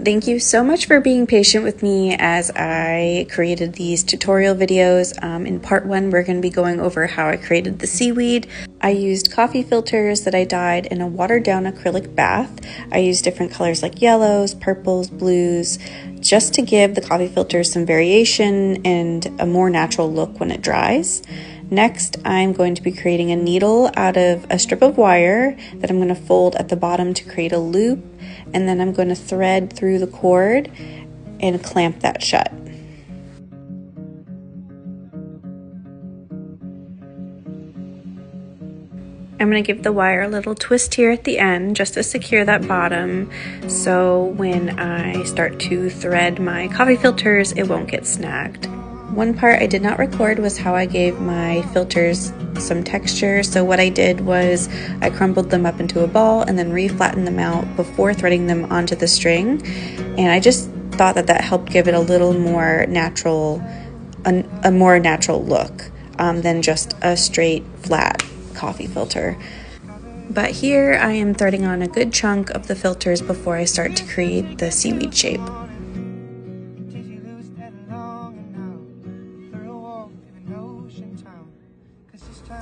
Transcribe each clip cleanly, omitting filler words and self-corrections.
Thank you so much for being patient with me as I created these tutorial videos. In part 1, we're going to be going over how I created the seaweed. I used coffee filters that I dyed in a watered down acrylic bath. I used different colors like yellows, purples, blues, just to give the coffee filters some variation and a more natural look when it dries. Next, I'm going to be creating a needle out of a strip of wire that I'm going to fold at the bottom to create a loop, and then I'm going to thread through the cord and clamp that shut. I'm going to give the wire a little twist here at the end just to secure that bottom, so when I start to thread my coffee filters, it won't get snagged. One part I did not record was how I gave my filters some texture. So what I did was I crumpled them up into a ball and then re-flattened them out before threading them onto the string. And I just thought that helped give it a little more natural, a more natural look than just a straight flat coffee filter. But here I am threading on a good chunk of the filters before I start to create the seaweed shape.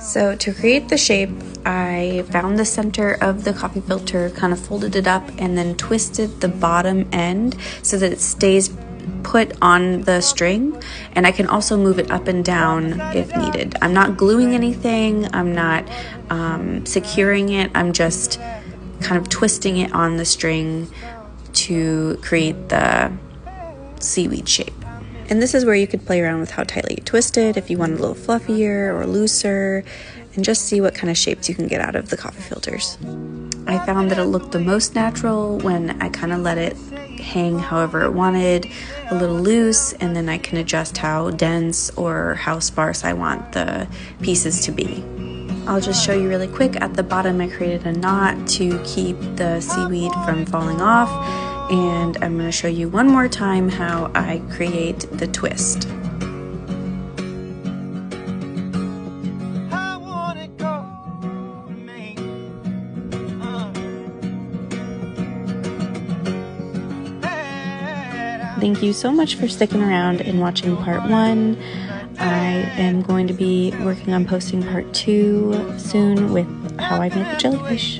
So to create the shape, I found the center of the coffee filter, kind of folded it up, and then twisted the bottom end so that it stays put on the string, and I can also move it up and down if needed. I'm not gluing anything, I'm not securing it, I'm just kind of twisting it on the string to create the seaweed shape. And this is where you could play around with how tightly you twist it, if you want it a little fluffier or looser, and just see what kind of shapes you can get out of the coffee filters. I found that it looked the most natural when I kind of let it hang however it wanted, a little loose, and then I can adjust how dense or how sparse I want the pieces to be. I'll just show you really quick. At the bottom I created a knot to keep the seaweed from falling off. And I'm going to show you one more time how I create the twist. Thank you so much for sticking around and watching part 1. I am going to be working on posting part 2 soon with how I made the jellyfish.